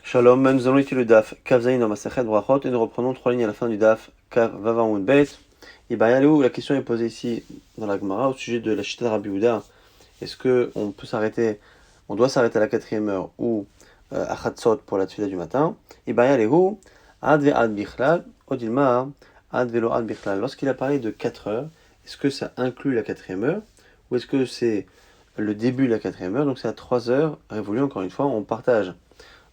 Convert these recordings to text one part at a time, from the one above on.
Shalom, nous allons étudier le DAF Kav Zayin dans Masechet Brachot et nous reprenons 3 lignes à la fin du DAF Kav Vav Bet. Et la question est posée ici dans la Gemara au sujet de la Shita de Rabbi Yehuda. Est-ce que on doit s'arrêter à la 4e heure ou à Chatzot pour la tefila du matin? Et Ad ve Ad Bichlal, Odilma, Ad velo Ad Bichlal. Lorsqu'il a parlé de 4 heures, est-ce que ça inclut la 4e heure ou est-ce que c'est le début de la 4e heure? Donc c'est à 3 heures révolues, encore une fois, on partage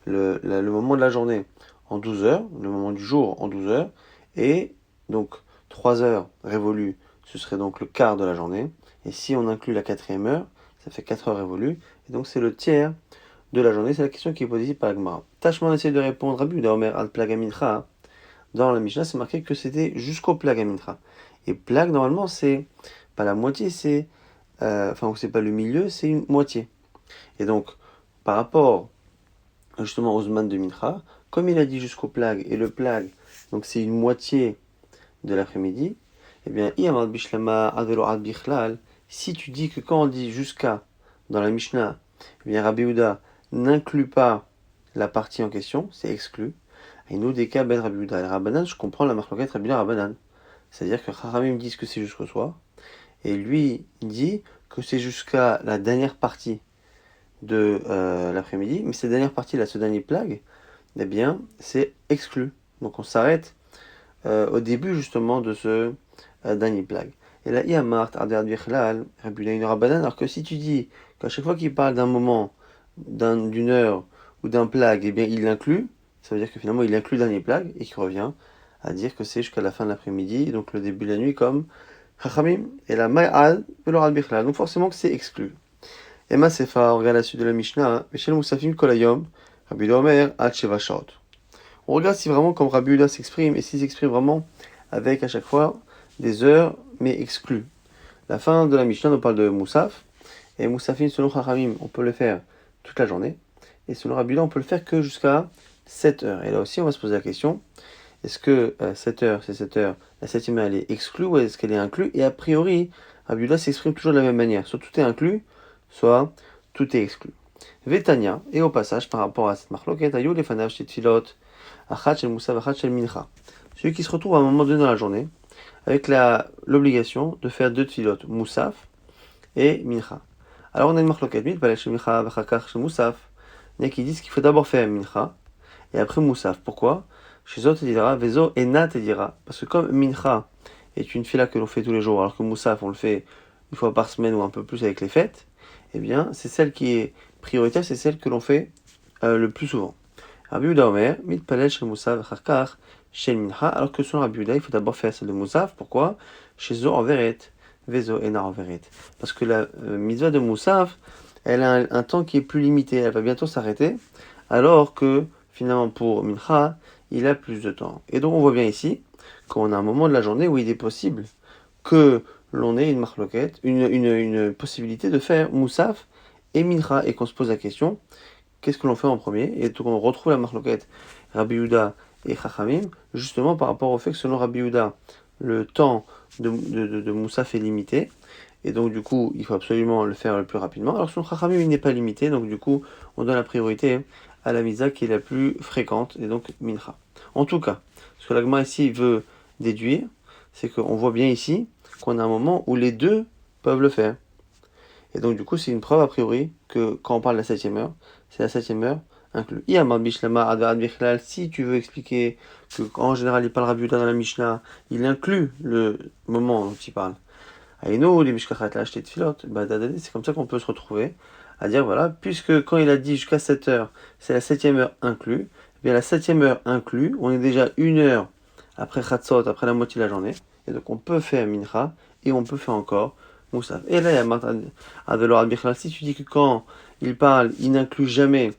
le moment de la journée en 12 heures, le moment du jour en 12 heures, et donc 3 heures révolues, ce serait donc le quart de la journée, et si on inclut la 4e heure, ça fait 4 heures révolues, et donc c'est le tiers de la journée. C'est la question qui est posée ici par la Gemara. Tâchement d'essayer de répondre à Rabbi Yehuda Omer al Plag Mincha. Dans la Mishnah, c'est marqué que c'était jusqu'au Plag Mincha. Et Plag, normalement, c'est pas la moitié, c'est c'est pas le milieu, c'est une moitié. Et donc, par rapport justement aux Zman de Mincha, comme il a dit jusqu'au Plag, et le Plag, donc c'est une moitié de l'après-midi, eh bien, si tu dis que quand on dit jusqu'à dans la Mishnah, eh bien, Rabbi Yehuda n'inclut pas la partie en question, c'est exclu. Et nous, des cas, Ben Rabbi Yehuda et Rabbanan, je comprends la marloquette Rabbi Yehuda Rabbanan. C'est-à-dire que Chachamim disent que c'est jusqu'au soir, et lui il dit que c'est jusqu'à la dernière partie de l'après-midi, mais cette dernière partie là, ce dernier Plag, eh bien, c'est exclu. Donc on s'arrête au début justement de ce dernier Plag. Et là, alors que si tu dis qu'à chaque fois qu'il parle d'un moment, d'une heure ou d'un Plag, eh bien il l'inclut, ça veut dire que finalement il inclut le dernier Plag et qu'il revient à dire que c'est jusqu'à la fin de l'après-midi, donc le début de la nuit comme Chachamim. Et la Ma'al, donc forcément que c'est exclu. Emma Sefa, on regarde la suite de la Mishnah, Michel Moussafim Kolayom, Rabbi Omer, Ad Sheva Shaot. On regarde si vraiment, comme Rabbi Yehuda s'exprime, et s'il s'exprime vraiment avec à chaque fois des heures, mais exclues. La fin de la Mishnah nous parle de Moussaf, et Moussafim, selon Chachamim, on peut le faire toute la journée, et selon Rabbi Yehuda, on peut le faire que jusqu'à 7 heures. Et là aussi, on va se poser la question, est-ce que 7 heures, c'est 7 heures, la 7e heure, elle est exclue, ou est-ce qu'elle est inclue? Et a priori, Rabbi Yehuda s'exprime toujours de la même manière, soit tout est inclus, soit tout est exclu. Vetania, et au passage, par rapport à cette marloquette, Ayu les fanav chez Tfilot, Achat shel Moussaf, Achat shel Mincha. Celui qui se retrouve à un moment donné dans la journée, avec l'obligation de faire 2 Tfilot, Moussaf et Mincha. Alors on a une marloquette, Mitpalel shel Mincha, Vachakach shel Moussaf. Il y a qui disent qu'il faut d'abord faire Mincha, et après Moussaf. Pourquoi? Chez Zot et dira, Vezo et Nat et dira. Parce que comme Mincha est une fila que l'on fait tous les jours, alors que Moussaf, on le fait une fois par semaine ou un peu plus avec les fêtes, eh bien, c'est celle qui est prioritaire, c'est celle que l'on fait le plus souvent. Rabbi Yehuda Omer, mitpalel shel Moussaf charkar shel Mincha, alors que selon Rabbi Yehuda, il faut d'abord faire celle de Moussaf. Pourquoi? Chez Zo enveret, Vezo ena enveret. Parce que la mitzvah de Moussaf, elle a un temps qui est plus limité, elle va bientôt s'arrêter, alors que finalement pour Mincha, il a plus de temps. Et donc on voit bien ici qu'on a un moment de la journée où il est possible que l'on ait une marloquette, une possibilité de faire Moussaf et Mincha, et qu'on se pose la question, qu'est-ce que l'on fait en premier? Et donc on retrouve la marloquette Rabbi Yehuda et Chachamim, justement par rapport au fait que selon Rabbi Yehuda, le temps de Moussaf est limité, et donc du coup il faut absolument le faire le plus rapidement, alors selon Chachamim il n'est pas limité, donc du coup on donne la priorité à la misa qui est la plus fréquente, et donc Mincha. En tout cas, ce que l'Agma ici veut déduire, c'est qu'on voit bien ici qu'on a un moment où les deux peuvent le faire. Et donc du coup c'est une preuve a priori que quand on parle de la 7e heure, c'est la 7e heure inclus. Si tu veux expliquer que en général il parle Rabbi Yehuda dans la Mishnah, il inclut le moment dont il parle. C'est comme ça qu'on peut se retrouver à dire voilà, puisque quand il a dit jusqu'à 7 heures, c'est la 7e heure inclus, eh bien la 7e heure inclus, on est déjà 1 heure après Chatzot, après la moitié de la journée, et donc on peut faire Mincha, et on peut faire encore Moussaf. Et là, il y a Martin Adelor Bichlal, si tu dis que quand il parle, il n'inclut jamais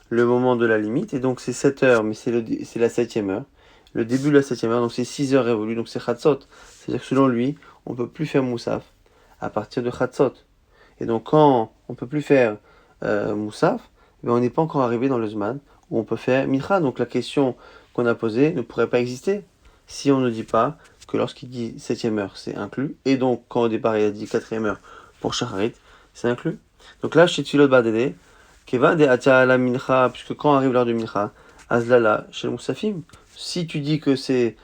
le moment de la limite, et donc c'est 7 heures, mais c'est la 7e heure, le début de la 7e heure, donc c'est 6 heures révolues, donc c'est Chatzot. C'est-à-dire que selon lui, on ne peut plus faire Moussaf à partir de Chatzot. Et donc quand on ne peut plus faire Moussaf, on n'est pas encore arrivé dans le Zman où on peut faire Mincha. Donc la question qu'on a posée ne pourrait pas exister si on ne dit pas que lorsqu'il dit 7e heure, c'est inclus. Et donc quand au départ il a dit 4e heure pour Shacharit, c'est inclus. Donc là, chez Tfilot Badede, Keva de Ata la Mincha, puisque quand arrive l'heure de Mincha, Azlala, chez le Moussafim, si tu dis que c'est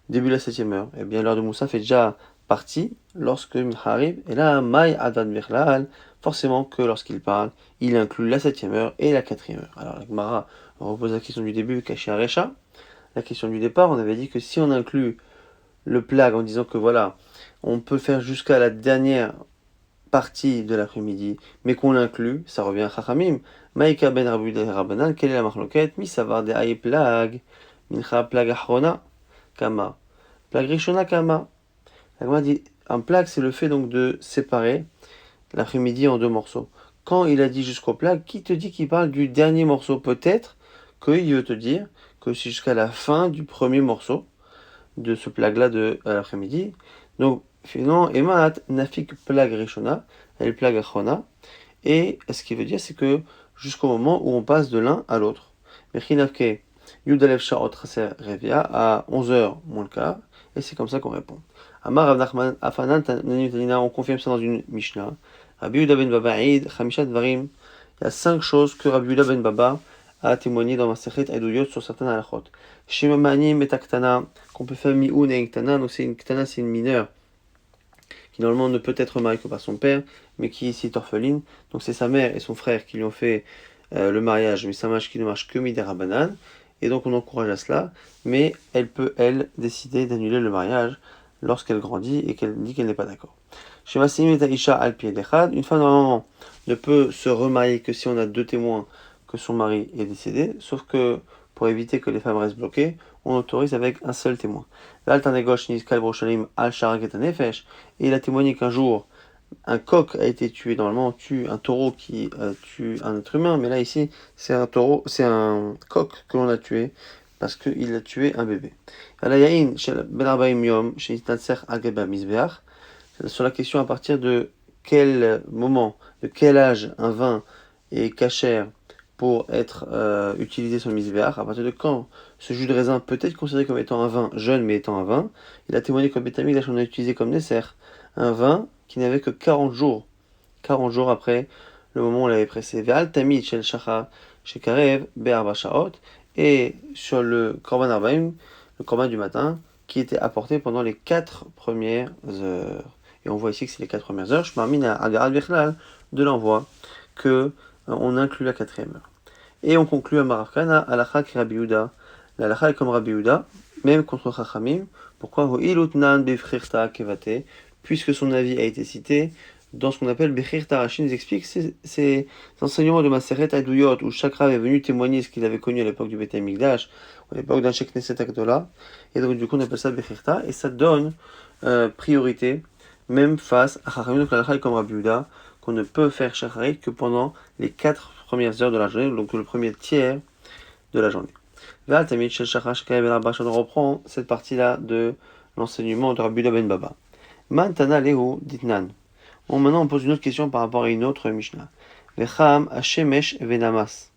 début de la 7e heure, eh bien l'heure de Moussaf est déjà partie lorsque Mincha arrive, et là, Maï Advan Bechlal, forcément que lorsqu'il parle, il inclut la 7e heure et la 4e heure. Alors la Gemara repose la question du début, caché à Recha. La question du départ, on avait dit que si on inclut le plag en disant que voilà, on peut faire jusqu'à la dernière partie de l'après-midi, mais qu'on l'inclut, ça revient à Chachamim. Maïka ben Rabbi Rabanan, quelle est la marloquette? Mi savar de aïe plag, mincha plag achrona, kama. Plag rishona kama. La Gemara dit, un plag, c'est le fait donc de séparer l'après-midi en deux morceaux. Quand il a dit jusqu'au plag, qui te dit qu'il parle du dernier morceau? Peut-être qu'il veut te dire que c'est jusqu'à la fin du premier morceau de ce plag-là de l'après-midi. Donc, finalement, Emat nafik plag rishona, el plag achrona. Et ce qu'il veut dire, c'est que jusqu'au moment où on passe de l'un à l'autre. Mechinavke yudalev shaot chaser revia à 11h moins le quart. Et c'est comme ça qu'on répond. Amar Rav Nachman Afanan Tanina, on confirme ça dans une Mishnah. Rabbi Yehuda ben Baba Eid, Chamishat Varim. Il y a 5 choses que Rabbi Yehuda ben Baba a témoigné dans Masechet Eduyot sur certaines halachot. Shemamani metaktana, qu'on peut faire mi'un et ktana, donc c'est une ktana, c'est une mineure, qui normalement ne peut être mariée que par son père, mais qui ici est orpheline. Donc c'est sa mère et son frère qui lui ont fait le mariage, mais ça marche qui ne marche que midera banane. Et donc on encourage à cela, mais elle peut, elle, décider d'annuler le mariage lorsqu'elle grandit et qu'elle dit qu'elle n'est pas d'accord. Chez Massim et Taïcha al Piedechad, une femme normalement ne peut se remarier que si on a 2 témoins que son mari est décédé, sauf que pour éviter que les femmes restent bloquées, on autorise avec un seul témoin. Et il a témoigné qu'un jour, un coq a été tué. Normalement, on tue un taureau qui tue un être humain, mais là ici, c'est un taureau, c'est un coq que l'on a tué parce qu'il a tué un bébé. Sur la question à partir de quel moment, de quel âge un vin est cachère pour être utilisé sur le misbéach, à partir de quand ce jus de raisin peut être considéré comme étant un vin jeune mais étant un vin. Il a témoigné qu'au Betamikdash on a utilisé comme dessert un vin qui n'avait que 40 jours. 40 jours après le moment où on l'avait pressé. Ve'al tamid shel shacha shekarev be'arba shaot, et sur le korban arbaim, le korban du matin, qui était apporté pendant les 4 premières heures. Et on voit ici que c'est les 4 premières heures, shmarmin agarad bechlal, de l'envoi, que on inclut la 4e heure. Et on conclut à Maravkana, Alacha ki Rabbi Yehuda. L'Alacha est comme Rabbi Yehuda, même contre Chachamim. Pourquoi Ho'ilutnan befchirta kevate, puisque son avis a été cité dans ce qu'on appelle Bechirta. Rachid nous explique ces enseignements de Maseret Aduyot, où chaque Rav est venu témoigner ce qu'il avait connu à l'époque du Beth Amikdash, à l'époque d'un Shek Knesset Akdola. Et donc du coup on appelle ça Bechirta, et ça donne priorité, même face à Chachamim. Donc l'Alacha est comme Rabbi Yehuda, qu'on ne peut faire Shacharit que pendant les 4 premières heures de la journée, donc le premier tiers de la journée. On reprend cette partie-là de l'enseignement de Rabbi Yehuda ben Baba. Mantana lehu ditnan. Bon, maintenant on pose une autre question par rapport à une autre Mishnah. Vecham hashemesh venamas.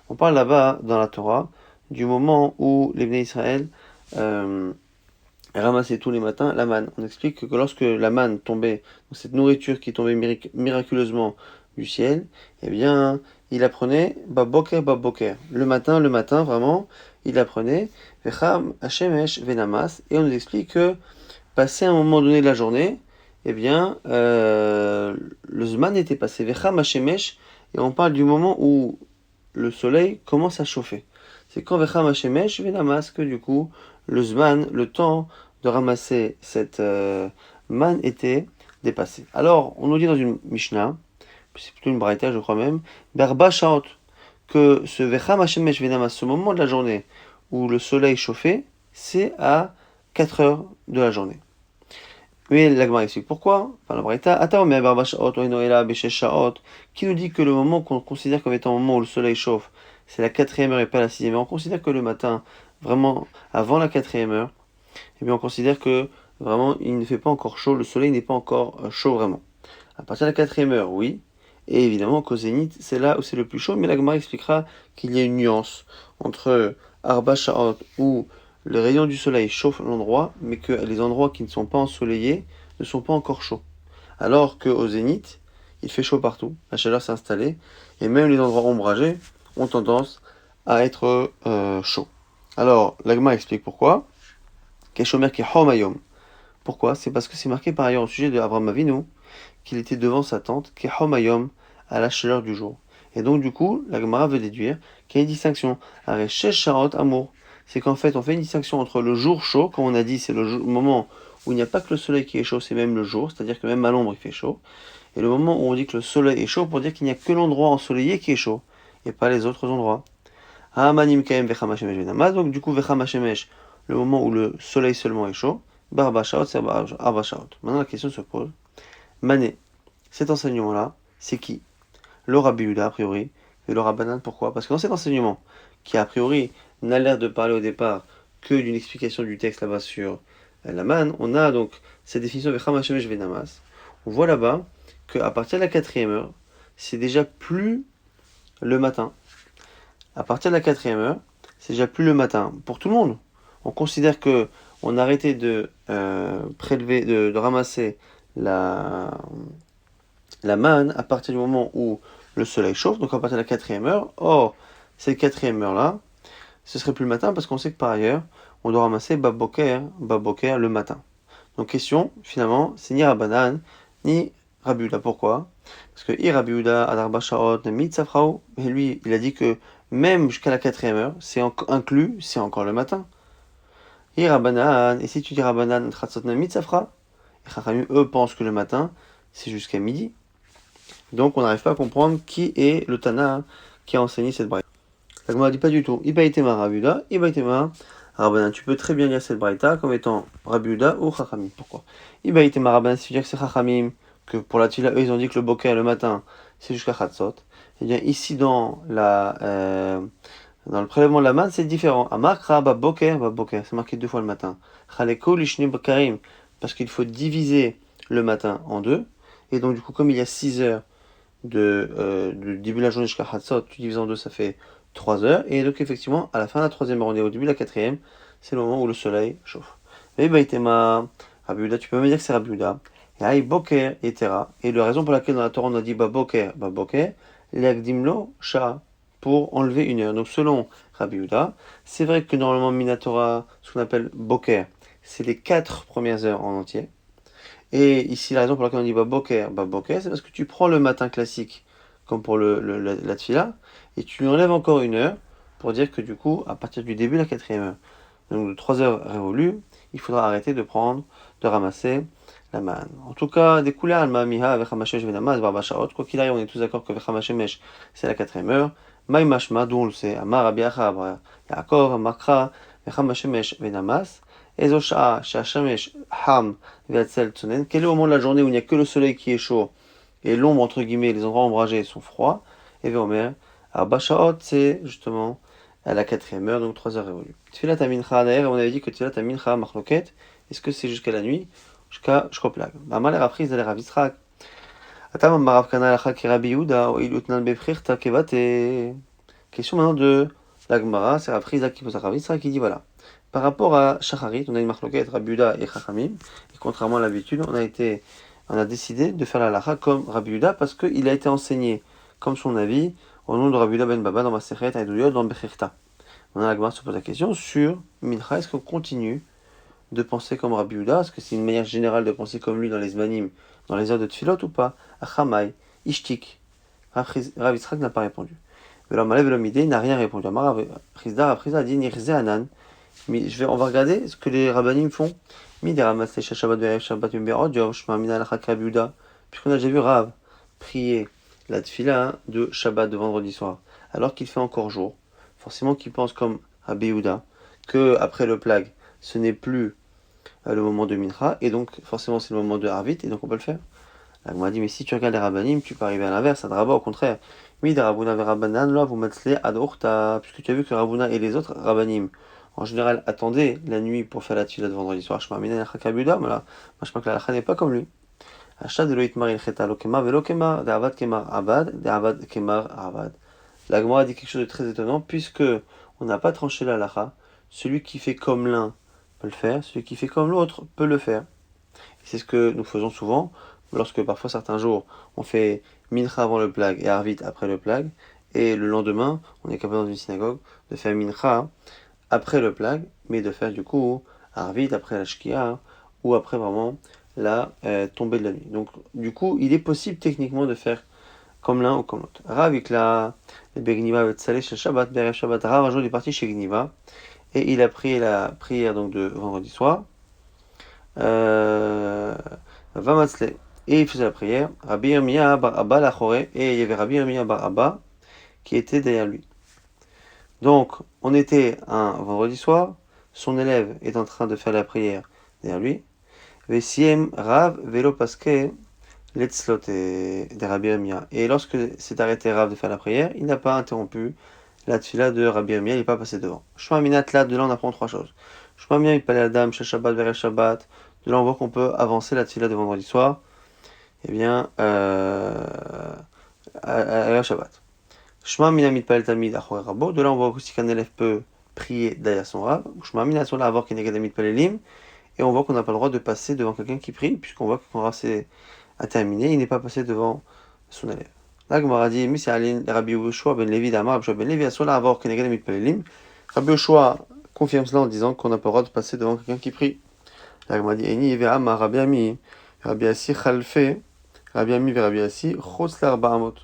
On parle là-bas dans la Torah du moment où les Bnei Israël ramassaient tous les matins la manne. On explique que lorsque la manne tombait, donc cette nourriture qui tombait miraculeusement du ciel, eh bien, il apprenait baboker, le matin, vraiment, il apprenait Vecham hashemesh venamas, et on nous explique que passé un moment donné de la journée, eh bien, le Zman était passé. Vecham hashemesh, et on parle du moment où le soleil commence à chauffer. C'est quand Vecham hashemesh venamas que du coup, le Zman, le temps de ramasser cette manne était dépassé. Alors, on nous dit dans une Mishnah, c'est plutôt une braïta, je crois même, Berba Shaot, que ce Vecham hashemesh venamas, ce moment de la journée où le soleil chauffait, c'est à 4 heures de la journée. Mais la Gemara explique pourquoi. Enfin, la Braïta, qui nous dit que le moment qu'on considère comme étant le moment où le soleil chauffe, c'est la 4e heure et pas la 6e heure. On considère que le matin, vraiment avant la 4e heure, eh bien on considère que vraiment il ne fait pas encore chaud, le soleil n'est pas encore chaud vraiment. À partir de la 4e heure, oui. Et évidemment qu'au zénith, c'est là où c'est le plus chaud, mais la Gemara expliquera qu'il y a une nuance entre Arba Sha'ot, où le rayon du soleil chauffe l'endroit, mais que les endroits qui ne sont pas ensoleillés ne sont pas encore chauds. Alors qu'au zénith, il fait chaud partout, la chaleur s'est installée, et même les endroits ombragés ont tendance à être chauds. Alors, l'Agma explique pourquoi. Keshomer ki homayom. Pourquoi? C'est parce que c'est marqué par ailleurs au sujet de Abraham Avinu qu'il était devant sa tente, ki homayom, à la chaleur du jour. Et donc, du coup, la Gemara veut déduire qu'il y a une distinction. Avec Shesh Sharot Amour. C'est qu'en fait, on fait une distinction entre le jour chaud, comme on a dit, c'est le moment où il n'y a pas que le soleil qui est chaud, c'est même le jour, c'est-à-dire que même à l'ombre il fait chaud. Et le moment où on dit que le soleil est chaud, pour dire qu'il n'y a que l'endroit ensoleillé qui est chaud, et pas les autres endroits. Ha'amanim kaem vechamashemesh venamas, donc du coup vechamashemesh, le moment où le soleil seulement est chaud, barba shaot, c'est arba shaot. Maintenant la question se pose, Mané, cet enseignement-là, c'est qui? Le Rabbi Yehuda, a priori, et le Rabbanan, pourquoi? Parce que dans cet enseignement, qui a priori n'a l'air de parler au départ que d'une explication du texte là-bas sur la manne, on a donc cette définition de Chamashemesh Venamas. On voit là-bas qu'à partir de la 4e heure, c'est déjà plus le matin. À partir de la 4e heure, c'est déjà plus le matin. Pour tout le monde, on considère que on a arrêté de prélever, de ramasser la manne à partir du moment où le soleil chauffe, donc à partir de la 4e heure. Or, cette 4e heure-là, ce serait plus le matin parce qu'on sait que par ailleurs, on doit ramasser Baboker le matin. Donc question, finalement, c'est ni Rabbanan, ni Rabbi Yehuda. Pourquoi? Parce que Rabbi Yehuda, Adar Bashaot, Mitzafrao, et lui, il a dit que même jusqu'à la 4e heure, c'est inclus, c'est encore le matin. Rabbanan, et si tu dis Rabbanan, Tratzot Mitzafra, et Chachamim, eux, pensent que le matin, c'est jusqu'à midi. Donc on n'arrive pas à comprendre qui est le Tana qui a enseigné cette braïta. La Gemara dit pas du tout. Ibaïtema Rabbi Yehuda, Ibaïtema Rabbanan. Tu peux très bien lire cette braïta comme étant Rabbi Yehuda ou Chachamim. Pourquoi? Ibaïtema Rabbanan, si tu dis que c'est Chachamim, que pour la tfila, eux ils ont dit que le boker le matin c'est jusqu'à Chatzot. Et bien ici dans le prélèvement de la manne c'est différent. Amakra Baboker, c'est marqué 2 fois le matin. Chaleko Lishne Bakarim, parce qu'il faut diviser le matin en 2. Et donc du coup comme il y a 6 heures du début de la journée jusqu'à Hatzot, tu divises en 2, ça fait 3 heures. Et donc, effectivement, à la fin de la 3e heure, on est au début de la 4e, c'est le moment où le soleil chauffe. Et Baïtema, Rabbi Yehuda, tu peux me dire que c'est Rabbi Yehuda. Et Aïe Boker, etc. Et la raison pour laquelle dans la Torah on a dit Boker, Leagdimlo, Shah, pour enlever 1 heure. Donc, selon Rabbi Yehuda, c'est vrai que normalement, Minatora, ce qu'on appelle Boker, c'est les 4 premières heures en entier. Et ici, la raison pour laquelle on dit Baboker, c'est parce que tu prends le matin classique, comme pour la tfila, et tu lui enlèves encore 1 heure, pour dire que du coup, à partir du début de la 4e heure, donc de 3 heures révolues, il faudra arrêter de ramasser la manne. En tout cas, des couleurs, alma miha, vechamashemesh venamas, barbashaot, quoi qu'il arrive, on est tous d'accord que vechamashemesh, c'est la 4e heure. Maï mashma, d'où on le sait, amar Rabbi Yaakov, amakra, vechamashemesh venamas, Ezosha, Shashamesh, Ham, Veatzel, Tsonen. Quel est le moment de la journée où il n'y a que le soleil qui est chaud et l'ombre, entre guillemets, les endroits ombragés sont froids? Et Veomer, Bashaot, c'est justement à la 4e heure, donc 3 heures révolues. Tfilat Amincha, d'ailleurs, on avait dit que Tfilat Amincha, Marloket, est-ce que c'est jusqu'à la nuit? Jusqu'à Shkoplag. Mamal et Rafriz, d'aller Ravisrak. Atam Marav Kana, Lacha, Kirabi Yuda, Ilutnan Befrir, Takevate. Question maintenant de la Gemara, c'est Rafriz qui pose à Ravisrak qui dit voilà. Par rapport à Shacharit, on a une marloquette Rabbi Yehuda et Chachamim, et contrairement à l'habitude, on a décidé de faire la lacha comme Rabbi Yehuda parce qu'il a été enseigné comme son avis au nom de Rabbi Yehuda ben Baba dans Masechet Aïdouyot dans Bechirta. On a la Gemara se pose la question sur Mincha, est-ce qu'on continue de penser comme Rabbi Yehuda? Est-ce que c'est une manière générale de penser comme lui dans les Zmanim, dans les heures de Tfilot ou pas? Achamay, Ishtik. Rav Yitzchak n'a pas répondu. Velom Malev Velomidé n'a rien répondu. Rav Chizda a dit Nirze Anan. Mais on va regarder ce que les rabbinim font. Puisqu'on a déjà vu Rav prier la tfila de Shabbat de vendredi soir, alors qu'il fait encore jour. Forcément qu'il pense comme Rabbi Yehuda, que après le plag, ce n'est plus le moment de Mincha, et donc forcément c'est le moment de Harvit, et donc on peut le faire. Là, on m'a dit, mais si tu regardes les rabbinim, tu peux arriver à l'inverse, à Draba, au contraire. Puisque tu as vu que Ravuna et les autres rabbinim en général, attendez la nuit pour faire la tfila de vendredi soir. Je m'amène à Chakabuda, mais là, je pense que la lacha n'est pas comme lui. Achat de loïtmar il cheta lokema velokema, de avad kemar abad, de avad kemar avad. La Gemara dit quelque chose de très étonnant, puisque on n'a pas tranché la lacha. Celui qui fait comme l'un peut le faire, celui qui fait comme l'autre peut le faire. Et c'est ce que nous faisons souvent lorsque parfois certains jours on fait mincha avant le plag et arvit après le plag, et le lendemain on est capable dans une synagogue de faire mincha après le plag, mais de faire du coup arvit après la shkia ou après vraiment la tombée de la nuit. Donc du coup il est possible techniquement de faire comme l'un ou comme l'autre. Rav Ikla, Begniva Vetzalé chez Shabbat, Berev Shabbat. Rav un jour il est parti chez Gniva et il a prié la prière donc de vendredi soir. Vamatzle. Et il faisait la prière. Rabbi Yirmiyah bar Abba l'achoré. Et il y avait Rabbi Yirmiyah bar Abba qui était derrière lui. Donc, on était un vendredi soir. Son élève est en train de faire la prière derrière lui. Vesiem Rav Velo Paske Letzlot de Rabbi Yirmiyah. Et lorsque s'est arrêté Rav de faire la prière, il n'a pas interrompu la tfila de Rabbi Yirmiyah, il n'est pas passé devant. Shema Minat là, de là on apprend trois choses. Shema Minat, il parlait à Dame, Shabbat, Verev Shabbat. De là on voit qu'on peut avancer la tfila de vendredi soir. Eh bien, à Shabbat. Shema Minat mitpalel tamid achorei rabo. De là on voit aussi qu'un élève peut prier derrière son rab. Shema Minat sola avoir keneged mitpalelim. Et on voit qu'on n'a pas le droit de passer devant quelqu'un qui prie, puisqu'on voit que quand Rav a terminé, il n'est pas passé devant son élève. Là, Gemara dit, mais c'est Rabbi Yoshua ben Levi d'Amar, Rabbi Yoshua ben Levi, Asola avoir keneged mitpalelim. Rabbi Yoshua confirme cela en disant qu'on n'a pas le droit de passer devant quelqu'un qui prie. Là, Gemara dit, Eni yeve Amar, Rabbi Ami, Rabbi Assi chalfe, Rabbi Ami ve Rabbi Assi, chotz l'arba amot.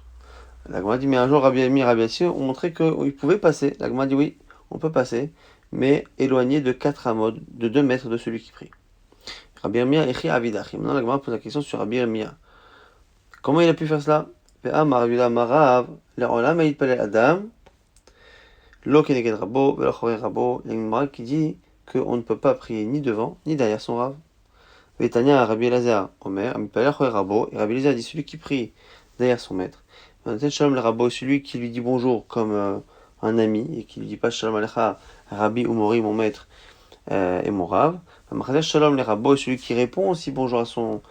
La Gemara dit, mais un jour, Rabbi Ami et Rabbi Assi ont montré qu'ils pouvaient passer. La Gemara dit, oui, on peut passer, mais éloigné de 4 amot, de 2 mètres de celui qui prie. Rabbi Yirmiyah écrit Avidachim. Maintenant, la Gemara pose la question sur Rabbi Yirmiyah. Comment il a pu faire cela? Ve'amar Rabbi Marav, le'olam ha'yitpalel Adam, lo keneged rabo, ve'lo chorei rabo. Il y a une Gemara qui dit qu'on ne peut pas prier ni devant, ni derrière son Rav. Ve'tanya Rabbi Elazar, Omer, ha'yitpalel chorei rabo. Et Rabbi Elazar dit celui qui prie derrière son maître. Ve'noten shalom le rabo, celui qui lui dit bonjour comme un ami, et qui lui dit pas shalom alecha, Rabbi ou Mori, mon maître, et mon Rav. Shalom le rabo, celui qui répond aussi bonjour à son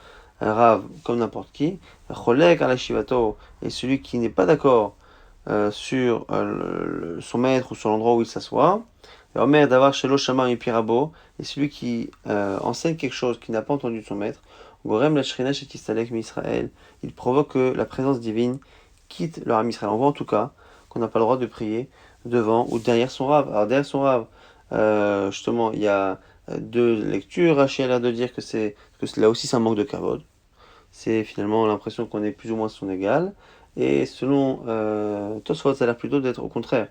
Rav comme n'importe qui. Cholek ala shivato, et celui qui n'est pas d'accord sur son maître ou sur l'endroit où il s'assoit. Omer davar shelo shama mi pirabo, et celui qui enseigne quelque chose qu'il n'a pas entendu de son maître. Gorem la shrina shetistalek mi Israël, il provoque que la présence divine quitte leur âme Israël. On voit en tout cas qu'on n'a pas le droit de prier devant ou derrière son Rav. Alors derrière son Rav, justement, il y a deux lectures. Rachel a l'air de dire que là aussi c'est un manque de kavod. C'est finalement l'impression qu'on est plus ou moins son égal. Et selon Tosfot, ça a l'air plutôt d'être au contraire.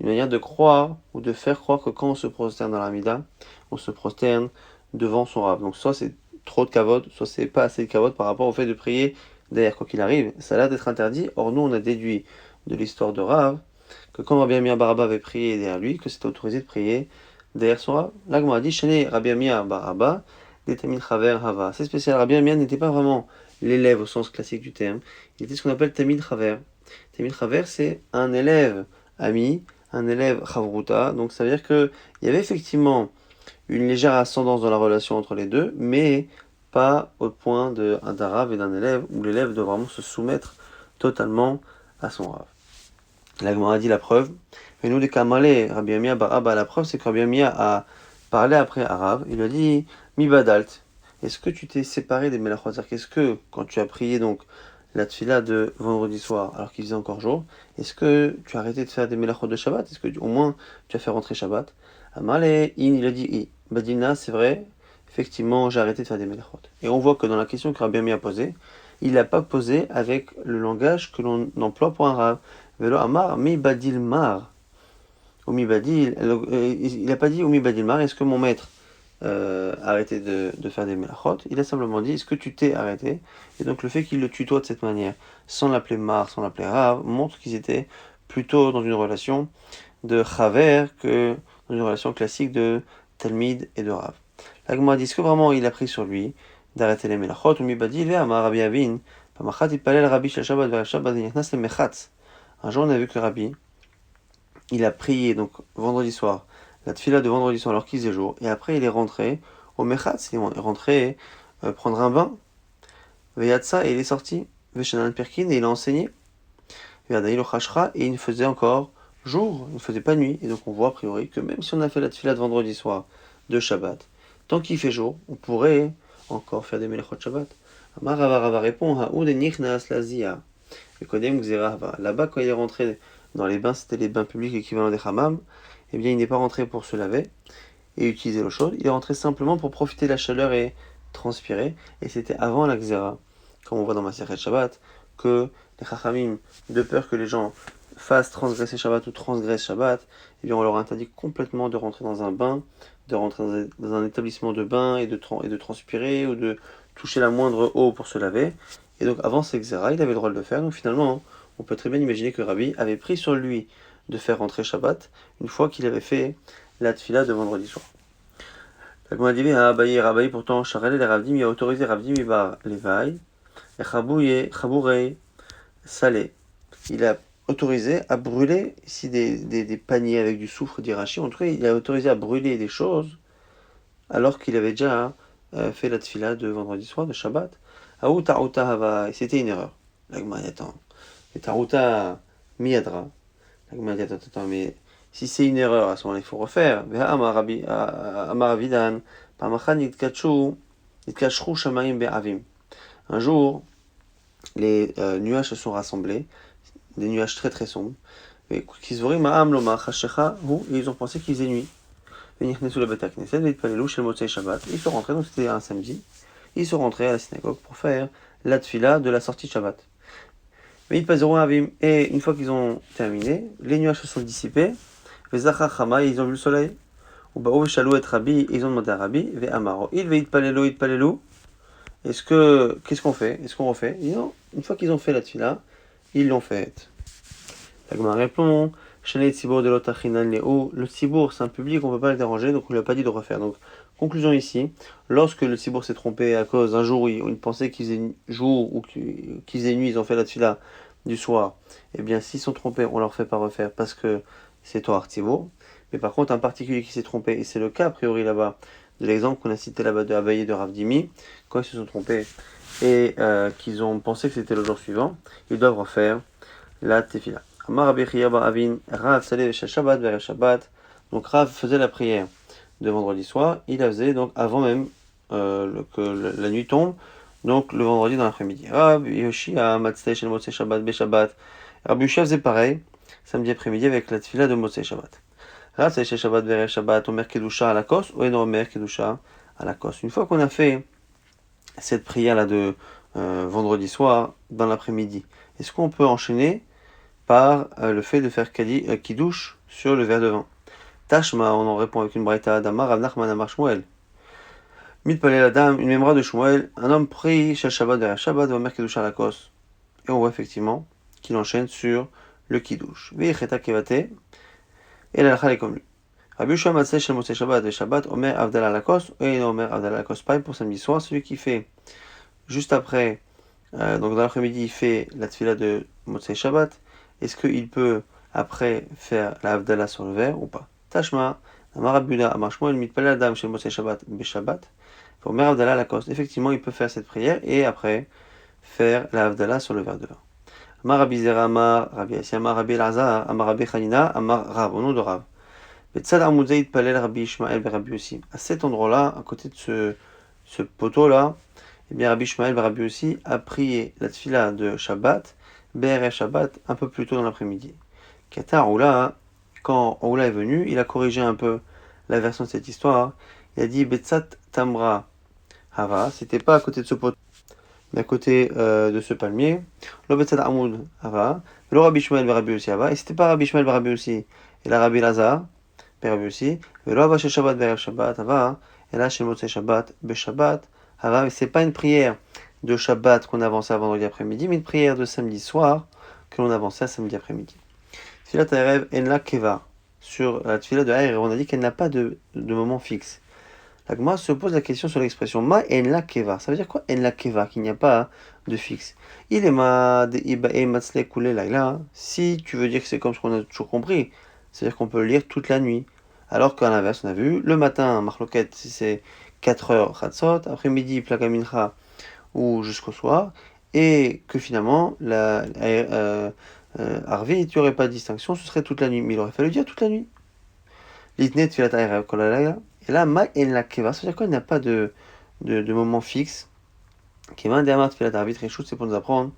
Une manière de croire ou de faire croire que quand on se prosterne dans l'Amida, on se prosterne devant son Rav. Donc soit c'est trop de kavod, soit c'est pas assez de kavod par rapport au fait de prier derrière quoi qu'il arrive. Ça a l'air d'être interdit. Or nous on a déduit de l'histoire de Rav que quand Rabbi Amir Barabba avait prié derrière lui, que c'était autorisé de prier derrière son Rav. Là, on a dit, Shane Rabbi Amir Barabba, Tamid Chaver Hava. C'est spécial. Rabbi Amir n'était pas vraiment l'élève au sens classique du terme. Il était ce qu'on appelle Tamid Chaver. Tamid Chaver, c'est un élève ami, un élève Chavruta. Donc ça veut dire qu'il y avait effectivement une légère ascendance dans la relation entre les deux, mais pas au point d'un Rav et d'un élève, où l'élève doit vraiment se soumettre totalement à son Rav. La Gemara dit la preuve. Et nous, des Kamalé, Rabbi Amia Barabba, la preuve, c'est que Rabbi Amia a parlé après à Rav. Il lui a dit Mi badalt, est-ce que tu t'es séparé des Melachot? C'est-à-dire qu'est-ce que, quand tu as prié donc la tfila de vendredi soir, alors qu'il faisait encore jour, est-ce que tu as arrêté de faire des Melachot de Shabbat? Est-ce que au moins tu as fait rentrer Shabbat? Amalé, il a dit I. Badina, c'est vrai, effectivement, j'ai arrêté de faire des Melachot. Et on voit que dans la question que Rabbi Amia a posée, il n'a pas posé avec le langage que l'on emploie pour un Rav. Velo Amar, mi badil mar. Omi badil, il n'a pas dit Omi badil mar, est-ce que mon maître a arrêté de faire des melachot? Il a simplement dit, est-ce que tu t'es arrêté? Et donc le fait qu'il le tutoie de cette manière, sans l'appeler mar, sans l'appeler rav, montre qu'ils étaient plutôt dans une relation de chaver que dans une relation classique de talmid et de rav. La Gemara dit, est-ce que vraiment il a pris sur lui d'arrêter les melachot? Omi badil, Amar Rabbi Avin, Pamachat ipalel Rabbi shel Shabbat ve'al Shabbat v'nichnas le mechatz. Un jour, on a vu que le Rabbi, il a prié donc vendredi soir, la tfila de vendredi soir alors qu'il faisait jour, et après il est rentré au Mechatz, il est rentré prendre un bain, Veyatsa, et il est sorti, Veshanan Pirkin, et il a enseigné, Veyadaïlo Chashra, et il faisait encore jour, il ne faisait pas nuit, et donc on voit a priori que même si on a fait la tfila de vendredi soir de Shabbat, tant qu'il fait jour, on pourrait encore faire des Melechot Shabbat. Amar Rava Rava répond, Haoud nichnas lazia. Le Kodem Gzera Hava. Là-bas, quand il est rentré dans les bains, c'était les bains publics équivalents des hammams, eh bien, il n'est pas rentré pour se laver et utiliser l'eau chaude. Il est rentré simplement pour profiter de la chaleur et transpirer. Et c'était avant la Gzera, comme on voit dans ma Masechet Shabbat, que les Chachamim, de peur que les gens fassent transgresser Shabbat ou transgressent Shabbat, eh bien, on leur a interdit complètement de rentrer dans un bain, de rentrer dans un établissement de bain et de transpirer ou de toucher la moindre eau pour se laver. Et donc avant ces Xéra, il avait le droit de le faire. Donc finalement, on peut très bien imaginer que Rabbi avait pris sur lui de faire rentrer Shabbat une fois qu'il avait fait la tfila de vendredi soir. Donc on a dit, Rabbi pourtant, Charel et Ravdim, il a autorisé Ravdim Ibar Levaï, et Chabourei Salé. Il a autorisé à brûler ici des paniers avec du soufre d'Irachi. En tout cas, il a autorisé à brûler des choses alors qu'il avait déjà fait la tfila de vendredi soir, de Shabbat. Aou Tarouta Hava, c'était une erreur. L'agma dit attends, et Tarouta Miadra. L'agma dit attends, mais si c'est une erreur, à ce moment-là, il faut refaire. Amar Avidan, Pamachan Yitkachru Shamayim Be'avim. Un jour, les nuages se sont rassemblés, des nuages très très sombres. Et ils ont pensé qu'il faisait nuit. Ils sont rentrés, donc c'était un samedi. Ils sont rentrés à la synagogue pour faire la tfila de la sortie de Shabbat. Mais et une fois qu'ils ont terminé, les nuages se sont dissipés. Ils ont vu le soleil. Ils ont demandé à Rabbi, qu'est-ce qu'on fait? Est-ce qu'on refait? Et non, une fois qu'ils ont fait la tfila, ils l'ont faite. La Gemara répond, le tzibour c'est un public, on ne peut pas le déranger, donc on ne lui a pas dit de refaire. Donc, conclusion ici, lorsque le tzibour s'est trompé à cause d'un jour où ils pensaient qu'il faisait jour ou qu'il faisait nuit, ils ont fait la tfila du soir, eh bien s'ils sont trompés, on leur fait pas refaire parce que c'est Torah tzibour. Mais par contre, un particulier qui s'est trompé, et c'est le cas a priori là-bas, de l'exemple qu'on a cité là-bas de Abaye de Rav Dimi, quand ils se sont trompés et qu'ils ont pensé que c'était le jour suivant, ils doivent refaire la tefila. Donc Rav faisait la prière de vendredi soir, il la faisait donc avant même que la nuit tombe, donc le vendredi dans l'après-midi. Rabbi Yoshia faisait pareil, samedi après-midi avec la tefila de Motzei Shabbat. Une fois qu'on a fait cette prière-là de vendredi soir dans l'après-midi, est-ce qu'on peut enchaîner par le fait de faire kiddush sur le verre de vin? Tashma, on en répond avec une braïta d'Amar Rav Nachman Amar Shmuel. Mitpalel Adam, une mémoire de Shmuel, un homme prie Shel Shabbat vers Shabbat va faire kiddush à la kos. Et on voit effectivement qu'il enchaîne sur le kiddush. Veicheta kevate, et la lacha est comme lui. Rabbi Yoshua Matzeh Shel Motzei Shabbat ve Shabbat Omer Avdal à la kos, et Omer Avdal à la kos. Pareil pour samedi soir, celui qui fait juste après, donc dans l'après-midi, il fait la tefila de Motzei Shabbat. Est-ce qu'il peut après faire la Havdalah sur le verre ou pas? Tashma, Amar Abuda, Amar Shmuel, Mitpalel Adam chez Motzei Shabbat, Beshabbat, pour Mer Havdalah la cause. Effectivement, il peut faire cette prière et après faire la Havdalah sur le verre de vin. Amar Rabbi Zera, Amar Rabbi Yassi, Amar Rabbi Elazar, Amar Rabbi Chanina, Amar Rav, au nom de Rav. Betzad Amudze Itpalel Rabbi Ishmael Rabbi aussi. À cet endroit-là, à côté de ce poteau-là, eh bien Rabbi Ishmael Rabbi aussi a prié la tfila de Shabbat, BRF Shabbat, un peu plus tôt dans l'après-midi. Qatar Oula, quand Oula est venu, il a corrigé un peu la version de cette histoire. Il a dit Betsat Tamra Hava, c'était pas à côté de ce poteau, mais à côté de ce palmier. Lo Betsat Amoud Hava, le Rabbi Ishmael Rabbi aussi Hava, et c'était pas Rabbi Ishmael Rabbi aussi, et la Rabbi Lazar, Rabbi aussi, et le Hava chez Shabbat BRF Shabbat Hava, et là chez Motzei Shabbat Beshabbat Hava, mais c'est pas une prière de Shabbat qu'on avançait à vendredi après-midi, mais une prière de samedi soir que l'on avançait à samedi après-midi. Tfilat Erev Enla Keva. Sur la Tfilat de Erev, on a dit qu'elle n'a pas de moment fixe. La Gemara se pose la question sur l'expression Ma Enla Keva. Ça veut dire quoi Enla Keva? Qu'il n'y a pas de fixe. Il est ma de Ibae Matzle Kule Laila. Si tu veux dire que c'est comme ce qu'on a toujours compris, c'est-à-dire qu'on peut le lire toute la nuit. Alors qu'à l'inverse, on a vu le matin, Marloket, c'est 4 heures Chatzot, après-midi, Plaga Mincha, ou jusqu'au soir, et que finalement, Arvi, tu n'aurais pas de distinction, ce serait toute la nuit, mais il aurait fallu dire toute la nuit. L'itnet filat erev kol halayla. Et là, ma en la keva, ça veut dire quoi? Il n'y a pas de moment fixe. Keman de Amar Tfilat Arvit Reshut, c'est pour nous apprendre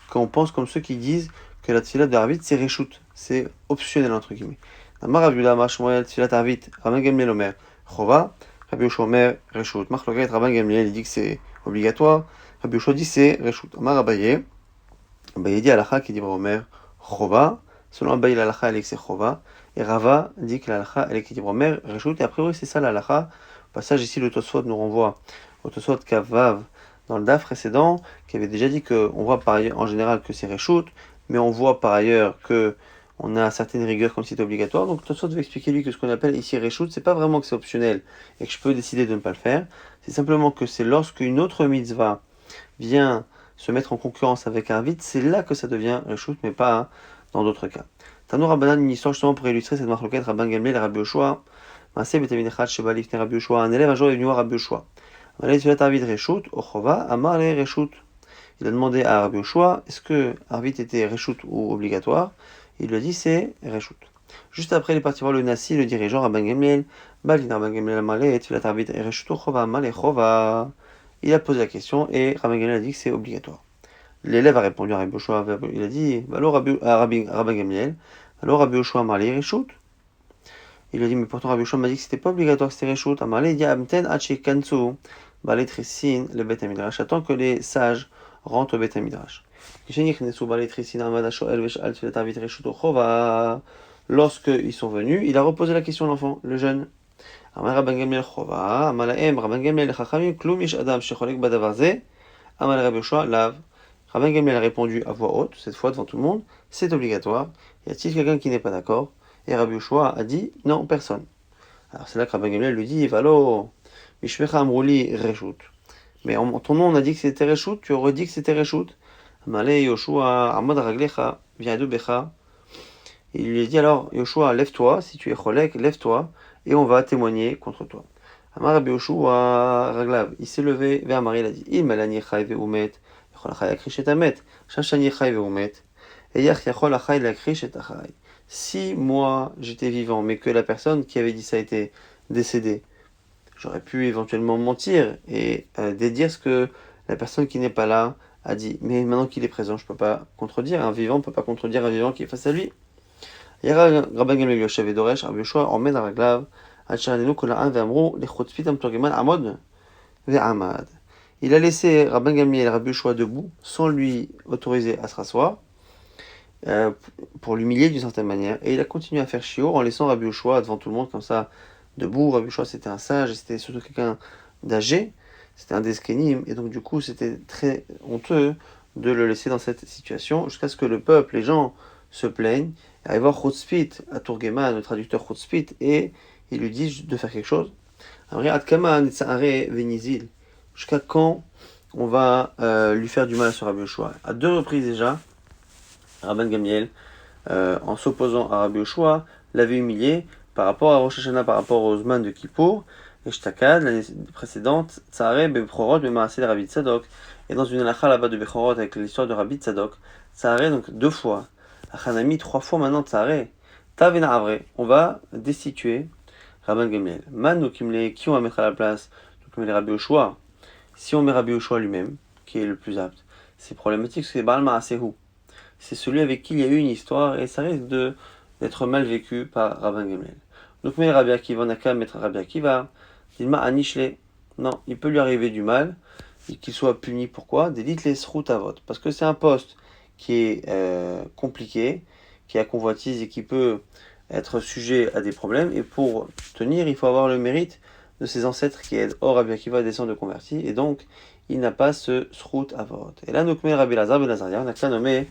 qu'on pense comme ceux qui disent que la Tfilat de Arvit c'est Reshut, c'est optionnel entre guillemets. Amar Rabbi Yehuda Amar Shmuel Tfilat Arvit, Rabban Gamliel Omer Chova, Rabbi Yoshua Omer Reshut. Machloket Rabban Gamliel il dit que c'est obligatoire, Rabbi Yoshua dit c'est Reshut. Amar Abaye, Abaye dit Alacha qui dit Omer Chova, selon Abaye l'Alacha elle est que c'est Chova, et Rava dit que l'Alacha elle est qui dit Omer Reshut, et a priori c'est ça l'Alacha. Au passage ici le Tosfot nous renvoie au Tosfot Kavav dans le DAF précédent, qui avait déjà dit qu'on voit par ailleurs, en général que c'est Reshut, mais on voit par ailleurs que on a certaines rigueurs comme c'est obligatoire. Donc Tosfot veut expliquer lui que ce qu'on appelle ici Reshut, c'est pas vraiment que c'est optionnel et que je peux décider de ne pas le faire, c'est simplement que c'est lorsqu'une autre mitzvah vient se mettre en concurrence avec un vide, c'est là que ça devient Reshut, mais pas dans d'autres cas. Tanour Rabbanan, une histoire justement pour illustrer cette marloquette, Rabban Gamliel et Rabbi Yoshua, Maaseh Betamin Echad Sheba Lifnei Rabbi Yoshua, un élève un jour est venu voir Rabbi Yoshua. Il a demandé à Rabbi Yoshua, est-ce que Arvit était Reshut ou obligatoire? Il lui a dit c'est Reshut. Juste après, il est parti voir le Nasi, le dirigeant Rabban Gamliel. Il a posé la question et Rabban Gamliel a dit que c'est obligatoire. L'élève a répondu à Rabbi Yoshua, il a dit, alors Rabban Gamliel, alors Rabbi Yoshua Marley Reshut. Il a dit, mais pourtant Rabbi Yoshua m'a dit que c'était pas obligatoire, que c'était Reshut. Amarle, il dit, Amten Hachi Kansu, Baletrissin, le Bet Midrash. Attends que les sages rentrent au Bet Midrash. Lorsque ils sont venus, il a reposé la question à l'enfant, le jeune. Amar Rabban Gamliel Chova, Amalaem, Rabban Gamliel Chachamim, Klum Yesh Adam Shecholek Badavar Ze, Amal Rabbi Yoshua Lav. Rabban Gamliel a répondu à voix haute, cette fois devant tout le monde, c'est obligatoire. Y a-t-il quelqu'un qui n'est pas d'accord? Et Rabbi Yoshua a dit non, personne. Alors c'est là que Rabban Gamliel lui dit Valo, Mishmecha Amrouli Reshut. Mais en ton nom on a dit que c'était Reshut, tu aurais dit que c'était Reshut. Amale Yoshua Amad Raglecha Viadu Becha. Il lui a dit alors Yoshua, lève-toi, si tu es Cholek, lève-toi, et on va témoigner contre toi. Amar Rabbi Yoshua Raglav, il s'est levé vers Marie, il a dit Il malani chai veumet, yachol achai akrish et amet, shashani chai veumet, et yach yachol achai lakrish et achai. Si moi j'étais vivant, mais que la personne qui avait dit ça était décédée, j'aurais pu éventuellement mentir et dédire ce que la personne qui n'est pas là a dit. Mais maintenant qu'il est présent, je ne peux pas contredire. Un vivant ne peut pas contredire un vivant qui est face à lui. Rabban Gamliel Yoshev et Doresh, Rabbi Yoshua, emmène à Raglav, il a laissé Rabban Gamliel et Rabbi Yoshua debout, sans lui autoriser à se rasseoir, pour l'humilier d'une certaine manière, et il a continué à faire shiur en laissant Rabbi Yoshua devant tout le monde comme ça, debout. Rabbi Yoshua c'était un sage, et c'était surtout quelqu'un d'âgé, c'était un deskenim, et donc du coup c'était très honteux de le laisser dans cette situation, jusqu'à ce que le peuple, les gens, se plaignent, et arrive voir Chutzpit, à Tourgeman, le traducteur Chutzpit, et il lui dit de faire quelque chose. Jusqu'à quand on va lui faire du mal sur Rabbi Yoshua? À deux reprises déjà, Rabban Gamliel, en s'opposant à Rabbi Yoshua, l'avait humilié par rapport à Rosh Hashanah, par rapport aux Zman de Kippour, et Shtakad, l'année précédente, Tsareh, Bechorot, Bemaaseh, de Rabbi Tzadok, et dans une halakha là-bas de Bechorot avec l'histoire de Rabbi Tzadok, Tsareh, donc deux fois, Achanami, trois fois maintenant, Tsareh, Tavena Avre, on va destituer Rabban Gamliel. Manu Kimle, qui on va mettre à la place? Donc on met Rabbi Yoshua. Si on met Rabbi Yoshua lui-même, qui est le plus apte, c'est problématique, parce que c'est Baal Maasehu. C'est celui avec qui il y a eu une histoire et ça risque d'être mal vécu par Rabban Gamliel. Donc mais Rabbi Akiva, on n'a qu'à mettre Rabbi Akiva, Dilma Anishle. Non, il peut lui arriver du mal, qu'il soit puni. Pourquoi? D'élite les srout à vote. Parce que c'est un poste qui est compliqué, qui a convoitise et qui peut être sujet à des problèmes. Et pour tenir, il faut avoir le mérite de ses ancêtres qui aident. Or, Rabbi Akiva descend de converti et donc il n'a pas ce srout à vote. Et là, nous met Rabbi Lazar ben Azaria, on a qu'à nommer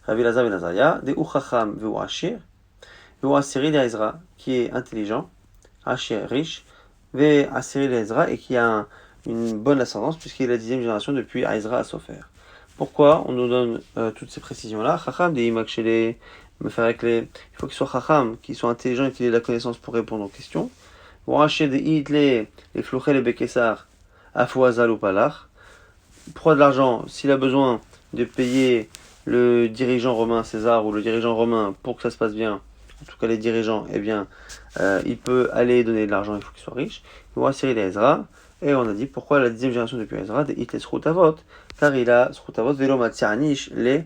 Rabbi Lazar ben Azaria, de Uchacham veu Ashir, veu Asiri de Ezra, qui est intelligent, Ashir riche, ve Asiri de Ezra, et qui a une bonne ascendance, puisqu'il est la 10e génération depuis Ezra à Sofer. Pourquoi on nous donne toutes ces précisions-là? Chacham de Imak Shele, me faire avec les. Il faut qu'il soit Chacham, qu'il soit intelligent et qu'il ait la connaissance pour répondre aux questions. Veu Ashir de Hitle, les Flouchel et Bekessar, Afouazal ou Palach. Pour de l'argent, s'il a besoin de payer le dirigeant romain César ou le dirigeant romain pour que ça se passe bien, en tout cas les dirigeants, eh bien, il peut aller donner de l'argent, il faut qu'il soit riche. Il va Cyril et Ezra, Et on a dit pourquoi la 10e génération depuis Ezra, de Itles Srutavot, car il a Srutavot Velo Matsianish, les,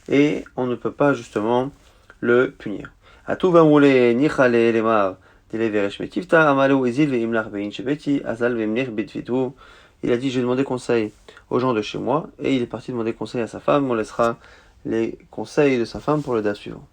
et on ne peut pas justement le punir. Atuva Moule Nichale Lemar, Dele Veresh Metivta, Amalo Ezil Veimlar Vein Shebeti, Azal Veimner Betvitu. Il a dit j'ai demandé conseil aux gens de chez moi, et il est parti demander conseil à sa femme. On laissera les conseils de sa femme pour le DA suivant.